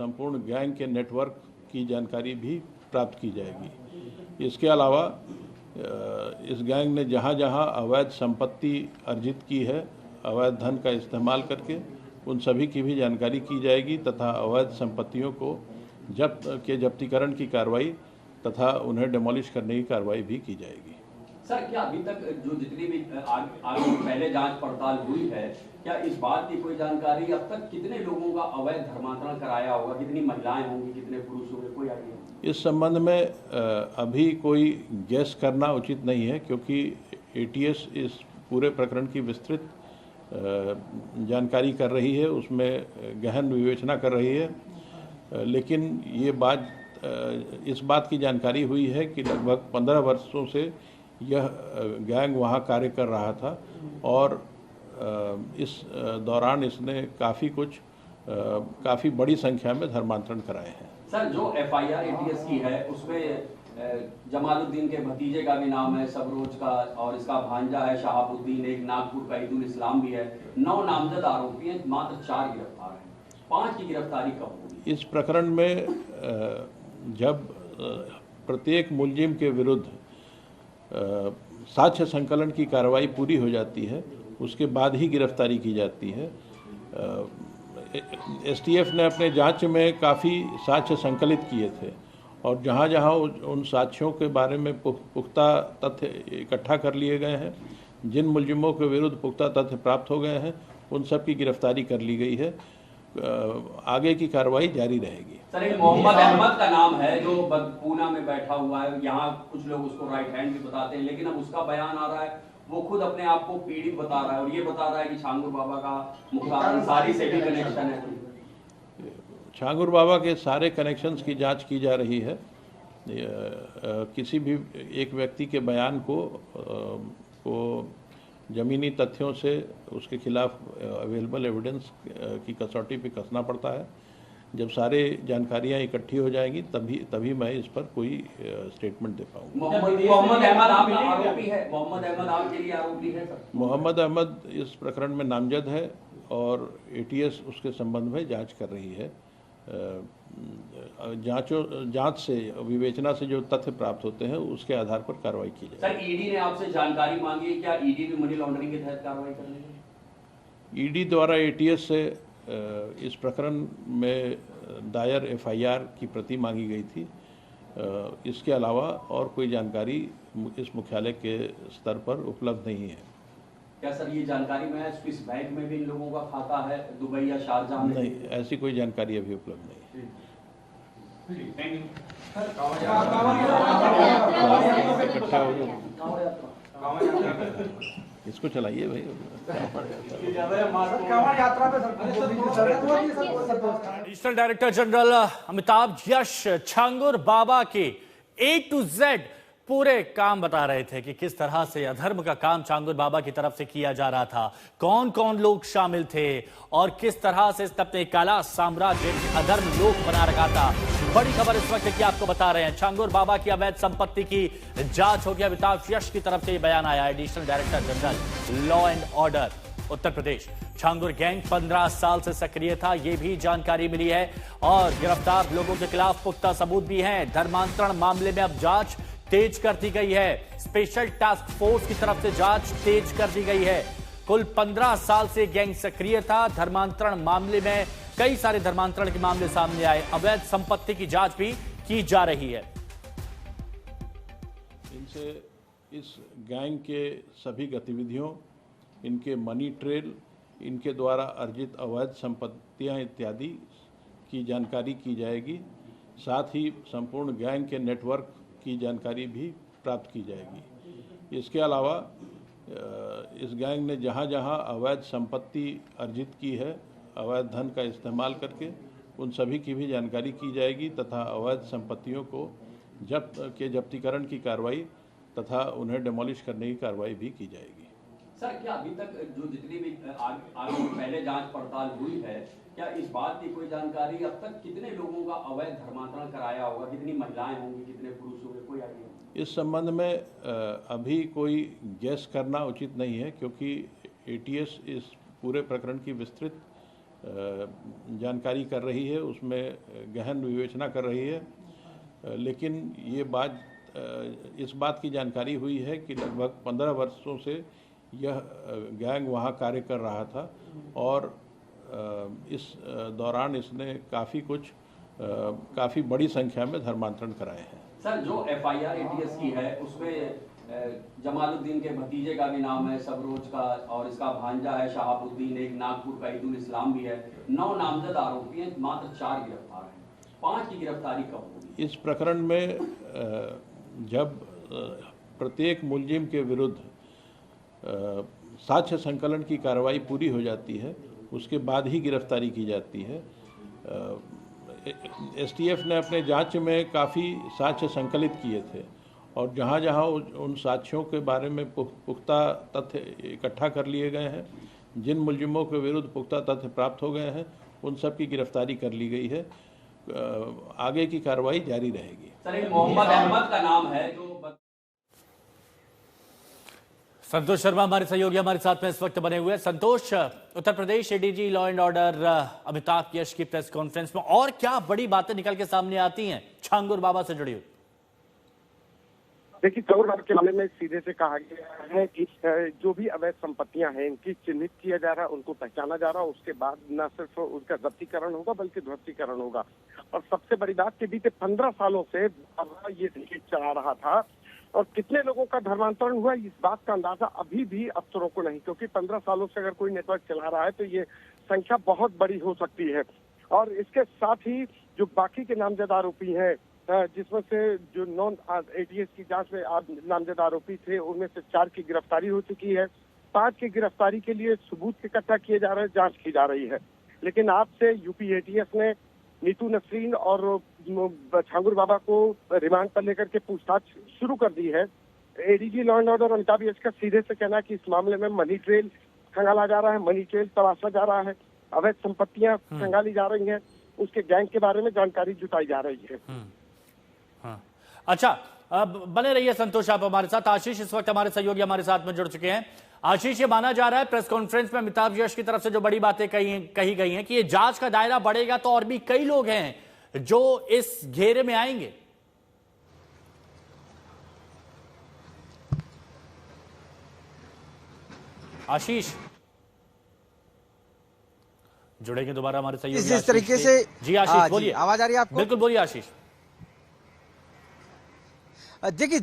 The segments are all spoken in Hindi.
संपूर्ण गैंग के नेटवर्क की जानकारी भी प्राप्त की जाएगी। इसके अलावा इस गैंग ने जहां जहां अवैध संपत्ति अर्जित की है, अवैध धन का इस्तेमाल करके, उन सभी की भी जानकारी की जाएगी तथा अवैध संपत्तियों को जब्तीकरण की कार्रवाई तथा उन्हें डिमोलिश करने की कार्रवाई भी की जाएगी। सर, क्या अभी तक जो जितनी भी आगे पहले जांच पड़ताल हुई है, क्या इस बात की कोई जानकारी अब तक कितने लोगों का अवैध धर्मांतरण कराया होगा, कितनी महिलाएं होंगी, कितने पुरुष होंगे, कोई आइडिया? इस संबंध में अभी कोई गैस करना उचित नहीं है, क्योंकि एटीएस इस पूरे प्रकरण की विस्तृत जानकारी कर रही है, उसमें गहन विवेचना कर रही है। लेकिन ये बात इस बात की जानकारी हुई है कि लगभग 15 वर्षों से यह गैंग वहाँ कार्य कर रहा था और इस दौरान इसने काफ़ी बड़ी संख्या में धर्मांतरण कराए हैं। सर, जो एफआईआर एटीएस की है उसमें जमालुद्दीन के भतीजे का भी नाम है, सबरोज का, और इसका भांजा है शहाबुद्दीन, एक नागपुर का ईदुल इस्लाम भी है। 9 नामजद आरोपी हैं, मात्र 4 गिरफ्तार हैं। 5 की गिरफ्तारी कब होगी? इस प्रकरण में जब प्रत्येक मुलजिम के विरुद्ध साक्ष्य संकलन की कार्रवाई पूरी हो जाती है, उसके बाद ही गिरफ्तारी की जाती है। एसटीएफ ने अपने जांच में काफ़ी साक्ष्य संकलित किए थे और जहां जहां उन साक्ष्यों के बारे में पुख्ता तथ्य इकट्ठा कर लिए गए हैं, जिन मुलजिमों के विरुद्ध पुख्ता तथ्य प्राप्त हो गए हैं, उन सब की गिरफ्तारी कर ली गई है। आगे की कार्रवाई जारी रहेगी। सर, एक मोहम्मद अहमद का नाम है जो पूना में बैठा हुआ है, यहाँ कुछ लोग उसको राइट हैंड भी बताते हैं, लेकिन अब उसका बयान आ रहा है, वो खुद अपने आप को पीड़ित बता रहा है और ये बता रहा है कि छांगुर बाबा का मुख्तार अंसारी से भी कनेक्शन है। छांगुर बाबा के सारे कनेक्शंस की जांच की जा रही है। किसी भी एक व्यक्ति के बयान को ज़मीनी तथ्यों से उसके खिलाफ अवेलेबल एविडेंस की कसौटी पे कसना पड़ता है। जब सारे जानकारियां इकट्ठी हो जाएंगी तभी मैं इस पर कोई स्टेटमेंट दे पाऊंगा। मोहम्मद अहमद आरोपी है? मोहम्मद अहमद आपके लिए आरोपी है सर? मोहम्मद अहमद इस प्रकरण में नामजद है और एटीएस उसके संबंध में जांच कर रही है। जांच से, विवेचना से जो तथ्य प्राप्त होते हैं उसके आधार पर कार्रवाई की जाए। सर, ईडी ने आपसे जानकारी मांगी है, क्या ईडी भी मनी लॉन्ड्रिंग के तहत कार्रवाई करेगी? ईडी द्वारा एटीएस से इस प्रकरण में दायर एफआईआर की प्रति मांगी गई थी। इसके अलावा और कोई जानकारी इस मुख्यालय के स्तर पर उपलब्ध नहीं है। क्या सर ये जानकारी में है स्विस बैंक में भी इन लोगों का खाता है, दुबई या शारजाह में? नहीं, ऐसी कोई जानकारी अभी उपलब्ध नहीं है। इसको चलाइए भाई। एडिशनल डायरेक्टर जनरल अमिताभ यश छांगुर बाबा के A to Z पूरे काम बता रहे थे कि किस तरह से अधर्म का काम छांगुर बाबा की तरफ से किया जा रहा था, कौन कौन लोग शामिल थे और किस तरह से अपने काला साम्राज्य अधर्म लोक बना रखा था। बड़ी खबर इस वक्त की आपको बता रहे हैं, छांगुर बाबा की अवैध संपत्ति की जांच होगी। अमिताभ यश की तरफ से यह बयान आया। Additional director general law and order Uttar Pradesh, Changur gang 15 साल से सक्रिय था, यह भी जानकारी मिली है और गिरफ्तार लोगों के खिलाफ पुख्ता सबूत भी हैं। धर्मांतरण मामले में अब जांच तेज कर दी गई है। स्पेशल टास्क फोर्स की तरफ से जांच तेज कर दी गई है। कुल 15 साल से गैंग सक्रिय था। धर्मांतरण मामले में कई सारे धर्मांतरण के मामले सामने आए। अवैध संपत्ति की जांच भी की जा रही है। इनसे इस गैंग के सभी गतिविधियों, इनके मनी ट्रेल, इनके द्वारा अर्जित अवैध संपत्तियां इत्यादि की जानकारी की जाएगी। साथ ही संपूर्ण गैंग के नेटवर्क की जानकारी भी प्राप्त की जाएगी। इसके अलावा इस गैंग ने जहां जहां अवैध संपत्ति अर्जित की है, अवैध धन का इस्तेमाल करके, उन सभी की भी जानकारी की जाएगी तथा अवैध संपत्तियों को जब्तीकरण की कार्रवाई तथा उन्हें डिमोलिश करने की कार्रवाई भी की जाएगी। सर, क्या अभी तक जो जितनी भी आगे पहले जांच पड़ताल हुई है, क्या इस बात की कोई जानकारी अब तक कितने लोगों का अवैध धर्मांतरण कराया होगा, कितनी महिलाएं होंगी, कितने पुरुष होंगे, कोई आइडिया? इस संबंध में अभी कोई गैस करना उचित नहीं है, क्योंकि एटीएस इस पूरे प्रकरण की विस्तृत जानकारी कर रही है, उसमें गहन विवेचना कर रही है। लेकिन ये बात इस बात की जानकारी हुई है कि लगभग 15 वर्षों से यह गैंग वहाँ कार्य कर रहा था और इस दौरान इसने काफ़ी बड़ी संख्या में धर्मांतरण कराए हैं। सर, जो FIR ATS की है उसमें जमालुद्दीन के भतीजे का भी नाम है, सबरोज का, और इसका भांजा है शहाबुद्दीन, एक नागपुर का ईदुल इस्लाम भी है। 9 नामजद आरोपी हैं, मात्र 4 गिरफ्तार हैं। 5 की गिरफ्तारी कब होगी? इस प्रकरण में जब प्रत्येक मुलजिम के विरुद्ध साक्ष्य संकलन की कार्रवाई पूरी हो जाती है, उसके बाद ही गिरफ्तारी की जाती है। STF ने अपने जांच में काफ़ी साक्ष्य संकलित किए थे और जहां जहां उन साक्ष्यों के बारे में पुख्ता तथ्य इकट्ठा कर लिए गए हैं, जिन मुलजिमों के विरुद्ध पुख्ता तथ्य प्राप्त हो गए हैं, उन सब की गिरफ्तारी कर ली गई है। आगे की कार्रवाई जारी रहेगी। सर, एक मोहम्मद अहमद का नाम है जो संतोष शर्मा हमारे सहयोगी हमारे साथ में इस वक्त बने हुए हैं। Santosh, Uttar Pradesh ADG law and order Amitabh Yash की प्रेस कॉन्फ्रेंस में और क्या बड़ी बातें निकल के सामने आती हैं छांगुर बाबा से जुड़ी हुई? देखिए, छांगुर बाबा के मामले में सीधे से कहा गया है कि जो भी अवैध संपत्तियां हैं इनकी चिन्हित किया जा रहा है, उनको पहचाना जा रहा है। उसके बाद न सिर्फ उनका जब्तीकरण होगा बल्कि ध्वस्तीकरण होगा। और सबसे बड़ी बात कि बीते 15 सालों से ये सिंडिकेट चला रहा था और कितने लोगों का धर्मांतरण हुआ इस बात का अंदाजा अभी भी अफसरों को नहीं, क्योंकि 15 सालों से अगर कोई नेटवर्क चला रहा है तो ये संख्या बहुत बड़ी हो सकती है। और इसके साथ ही जो बाकी के नामजद आरोपी हैं, जिसमें से जो नॉन ATS की जांच में नामजद आरोपी थे, उनमें से 4 की गिरफ्तारी हो चुकी है। 5 की गिरफ्तारी के लिए सबूत इकट्ठा किए जा रहे हैं, जांच की जा रही है। लेकिन आज से UP ATS ने नीतू नसरीन और छांगुर बाबा को रिमांड पर लेकर के पूछताछ शुरू कर दी है। ADG law and order Amitabh Yash का सीधे से कहना है कि इस मामले में मनी ट्रेल खंगाला जा रहा है, मनी ट्रेल तलाशा जा रहा है, अवैध संपत्तियां खंगाली जा रही हैं, उसके गैंग के बारे में जानकारी जुटाई जा रही है। हाँ। अच्छा, अब बने रहिए संतोष आप हमारे साथ। आशीष इस वक्त हमारे सहयोगी हमारे साथ में जुड़ चुके हैं। आशीष, ये माना जा रहा है प्रेस कॉन्फ्रेंस में अमिताभ यश की तरफ से जो बड़ी बातें कही गई हैं कि ये जांच का दायरा बढ़ेगा तो और भी कई लोग हैं जो इस घेरे में आएंगे। आशीष जुड़ेंगे दोबारा हमारे सहयोगी इस तरीके से। जी आशीष बोलिए, आवाज आ रही है आपको? बिल्कुल बोलिए आशीष। देखिए,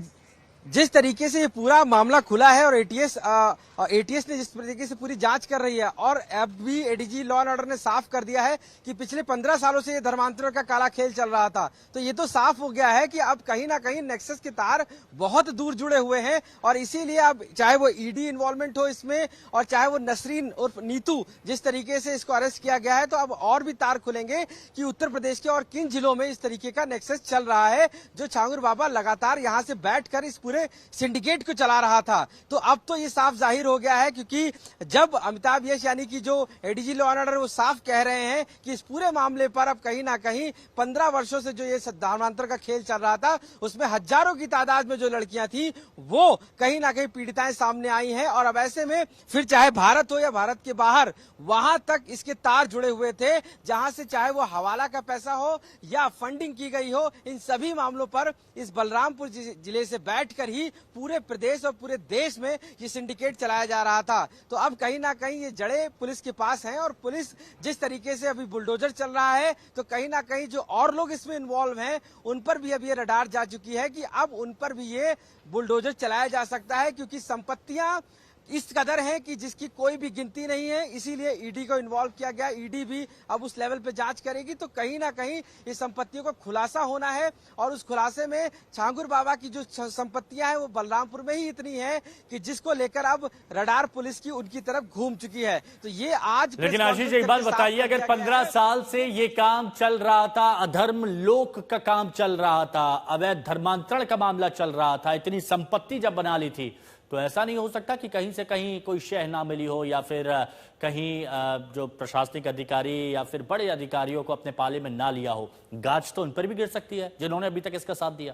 जिस तरीके से ये पूरा मामला खुला है और ATS ने जिस तरीके से पूरी जांच कर रही है और अब भी ADG लॉ एंड ऑर्डर ने साफ कर दिया है कि पिछले 15 सालों से ये धर्मांतरण का काला खेल चल रहा था, तो ये तो साफ हो गया है कि अब कहीं ना कहीं नेक्सस के तार बहुत दूर जुड़े हुए हैं। और इसीलिए अब चाहे वो ED इन्वॉल्वमेंट हो इसमें और चाहे वो नसरीन और नीतू जिस तरीके से इसको अरेस्ट किया गया है, तो अब और भी तार खुलेंगे कि उत्तर प्रदेश के और किन जिलों में इस तरीके का नेक्सस चल रहा है, जो छांगुर बाबा लगातार यहाँ से बैठकर इस पूरे सिंडिकेट को चला रहा था। तो अब तो ये साफ जाहिर हो गया है, क्योंकि जब अमिताभ यश यानी कि जो ADG लॉ एंड ऑर्डर वो साफ कह रहे हैं कि इस पूरे मामले पर अब कहीं ना कहीं 15 वर्षों से जो ये धर्मांतरण का खेल चल रहा था, उसमें हजारों की तादाद में जो लड़कियां थी वो कहीं ना कहीं पीड़िताएं सामने आई हैं। और अब ऐसे में फिर चाहे भारत हो या भारत के बाहर, वहां तक इसके तार जुड़े हुए थे, जहां से चाहे वो हवाला का पैसा हो या फंडिंग की गई हो, इन सभी मामलों पर इस बलरामपुर जिले से बैठकर ही पूरे प्रदेश और पूरे देश में ये सिंडिकेट चलाया जा रहा था। तो अब कहीं ना कहीं ये जड़े पुलिस के पास हैं और पुलिस जिस तरीके से अभी बुलडोजर चल रहा है, तो कहीं ना कहीं जो और लोग इसमें इन्वॉल्व हैं उन पर भी अब ये रडार जा चुकी है कि अब उन पर भी ये बुलडोजर चलाया जा सकता है, क्योंकि संपत्तियां इस कदर है कि जिसकी कोई भी गिनती नहीं है। इसीलिए ED को इन्वॉल्व किया गया। ED भी अब उस लेवल पे जांच करेगी, तो कहीं ना कहीं इस संपत्तियों का खुलासा होना है। और उस खुलासे में छांगुर बाबा की जो संपत्तियां हैं वो बलरामपुर में ही इतनी है कि जिसको लेकर अब रडार पुलिस की उनकी तरफ घूम चुकी है। तो ये आज, लेकिन आशीष एक बात बताइए, अगर 15 साल से ये काम चल रहा था, अधर्म लोक का काम चल रहा था, अवैध धर्मांतरण का मामला चल रहा था, इतनी संपत्ति जब बना ली थी, तो ऐसा नहीं हो सकता कि कहीं से कहीं कोई शह ना मिली हो या फिर कहीं जो प्रशासनिक अधिकारी या फिर बड़े अधिकारियों को अपने पाले में ना लिया हो? गाज तो उन पर भी गिर सकती है जिन्होंने अभी तक इसका साथ दिया।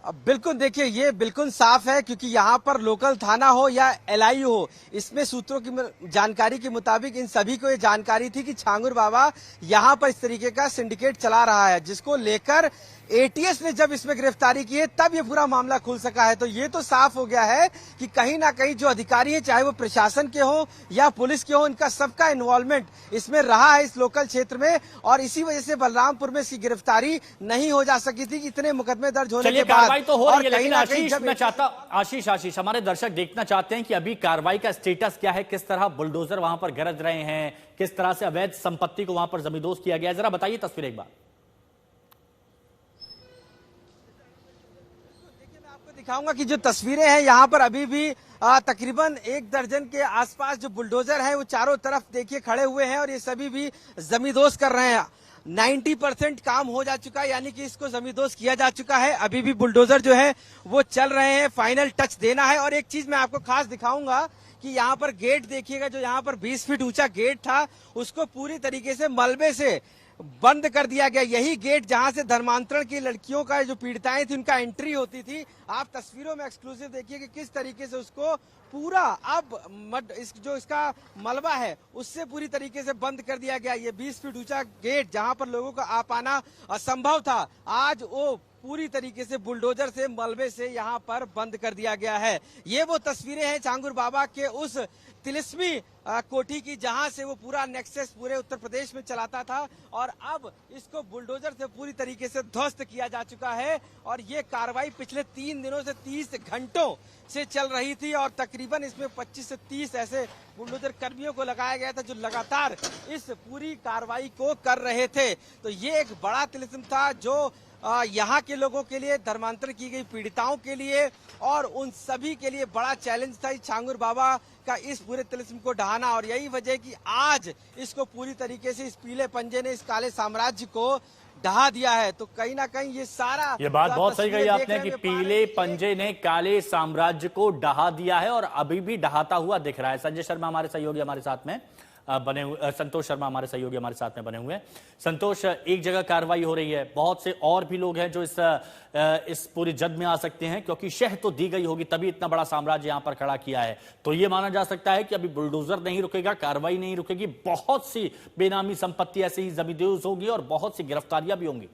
बिल्कुल, देखिए ये बिल्कुल साफ है, क्योंकि यहाँ पर लोकल थाना हो या एलआई हो, इसमें सूत्रों की जानकारी के मुताबिक इन सभी को ये जानकारी थी कि छांगुर बाबा यहाँ पर इस तरीके का सिंडिकेट चला रहा है, जिसको लेकर एटीएस ने जब इसमें गिरफ्तारी की है तब ये पूरा मामला खुल सका है। तो ये तो साफ हो गया है कि कहीं ना कहीं जो अधिकारी है, चाहे वो प्रशासन के हो या पुलिस के हो, इनका सबका इन्वॉल्वमेंट इसमें रहा है इस लोकल क्षेत्र में, और इसी वजह से बलरामपुर में इसकी गिरफ्तारी नहीं हो जा सकी थी, इतने मुकदमे दर्ज होने के बाद। कार्रवाई तो हो रही है, और लेकिन आशीष मैं चाहता आशीष हमारे दर्शक देखना चाहते हैं कि अभी कार्रवाई का स्टेटस क्या है, किस तरह बुलडोजर वहां पर गरज रहे हैं, किस तरह से अवैध संपत्ति को वहां पर जमींदोज किया गया है, जरा बताइए तस्वीर एक बार। दिखाऊंगा कि जो तस्वीरें हैं यहाँ पर अभी भी तकरीबन 1 दर्जन के आसपास जो बुलडोजर हैं वो चारों तरफ देखिए खड़े हुए हैं, और ये सभी भी जमींदोज कर रहे हैं। 90% काम हो जा चुका है, यानी कि इसको जमींदोज किया जा चुका है। अभी भी बुलडोजर जो है वो चल रहे हैं, फाइनल टच देना है। और एक चीज मैं आपको खास दिखाऊंगा कि यहाँ पर गेट देखिएगा, जो यहाँ पर 20 फीट ऊंचा गेट था उसको पूरी तरीके से मलबे से बंद कर दिया गया। यही गेट जहां से धर्मांतरण की लड़कियों का जो पीड़िताएं थी उनका एंट्री होती थी। आप तस्वीरों में एक्सक्लूसिव देखिए कि किस तरीके से उसको पूरा अब जो इसका मलबा है उससे पूरी तरीके से बंद कर दिया गया। ये 20 फीट ऊंचा गेट जहां पर लोगों का आ पाना असंभव था, आज वो पूरी तरीके से बुलडोजर से मलबे से यहाँ पर बंद कर दिया गया है। ये वो तस्वीरें हैं छांगुर बाबा के उस तिलिस्मी कोठी की, जहां से वो पूरा नेक्सस पूरे उत्तर प्रदेश में चलाता था, और अब इसको बुलडोजर से पूरी तरीके से ध्वस्त किया जा चुका है। और ये कार्रवाई पिछले 3 दिनों से 30 घंटों से चल रही थी, और तकरीबन इसमें 25 से 30 ऐसे बुलडोजर कर्मियों को लगाया गया था जो लगातार इस पूरी कार्रवाई को कर रहे थे। तो ये एक बड़ा तिलिस्म था जो यहाँ के लोगों के लिए, धर्मांतर की गई पीड़िताओं के लिए और उन सभी के लिए बड़ा चैलेंज था छांगुर बाबा का इस पूरे तिलिस्म को ढहाना। और यही वजह है कि आज इसको पूरी तरीके से इस पीले पंजे ने इस काले साम्राज्य को ढहा दिया है। तो कहीं ना कहीं ये सारा, ये बात बहुत सही कही आपने कि पीले पंजे ने काले साम्राज्य को ढहा दिया है और अभी भी ढहाता हुआ दिख रहा है। संजय शर्मा हमारे सहयोगी हमारे साथ में बने हुए, संतोष शर्मा हमारे सहयोगी हमारे साथ में बने हुए हैं। संतोष, एक जगह कार्रवाई हो रही है, बहुत से और भी लोग हैं जो इस पूरी जद में आ सकते हैं, क्योंकि शह तो दी गई होगी तभी इतना बड़ा साम्राज्य यहां पर खड़ा किया है। तो यह माना जा सकता है कि अभी बुलडोजर नहीं रुकेगा, कार्रवाई नहीं रुकेगी, बहुत सी बेनामी संपत्ति ऐसे ही जमींदोज होगी और बहुत सी गिरफ्तारियां भी होंगी।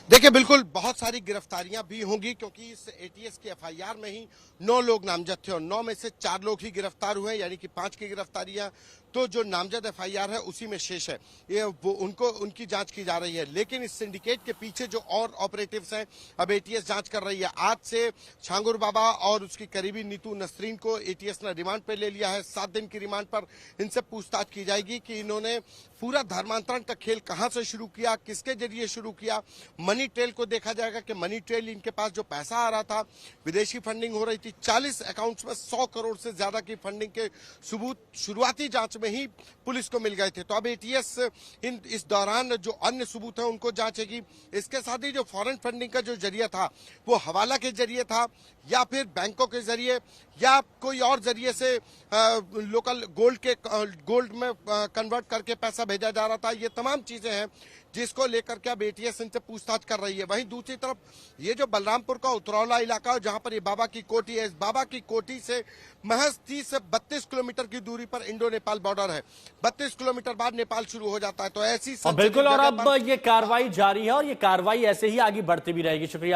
देखिए, बिल्कुल बहुत सारी गिरफ्तारियां भी होंगी, क्योंकि इस एटीएस की एफआईआर में ही 9 लोग नामजद थे और 9 में से 4 लोग ही गिरफ्तार हुए, यानी कि 5 की गिरफ्तारियां। तो जो नामजद एफआईआर है उसी में शेष है, ये वो उनकी जांच की जा रही है। लेकिन इस सिंडिकेट के पीछे जो और ऑपरेटिव्स हैं अब एटीएस जांच कर रही है। आज से छांगुर बाबा और उसकी करीबी नीतू नसरीन को एटीएस ने रिमांड पे ले लिया है। 7 दिन की रिमांड पर इनसे पूछताछ की जाएगी कि इन्होंने पूरा धर्मांतरण का खेल कहां से शुरू किया, किसके जरिए शुरू किया। मनी ट्रेल को देखा जाएगा कि मनी ट्रेल, इनके पास जो पैसा आ रहा था, विदेशी फंडिंग हो रही थी, 40 अकाउंट्स में 100 करोड़ से ज्यादा की फंडिंग के सबूत शुरुआती जांच में ही पुलिस को मिल गए थे। तो अब एटीएस इस दौरान जो अन्य सबूत है उनको जांचेगी। इसके साथ ही जो फॉरेन फंडिंग का जो जरिया था वो हवाला के जरिए था या फिर बैंकों के जरिए या कोई और जरिए से लोकल गोल्ड में कन्वर्ट करके पैसा भेजा जा रहा था। ये तमाम चीजें हैं जिसको लेकर के अब एटीएस इनसे पूछताछ कर रही है। वहीं दूसरी तरफ ये जो बलरामपुर का उतरौला इलाका जहां पर ये बाबा की कोठी है, इस बाबा की कोठी से महज 30 से 32 किलोमीटर की दूरी पर इंडो नेपाल बॉर्डर है। 32 किलोमीटर बाद नेपाल शुरू हो जाता है। तो ऐसी बिल्कुल, और अब ये कार्रवाई जारी है और ये कार्रवाई ऐसे ही आगे बढ़ती भी रहेगी। शुक्रिया।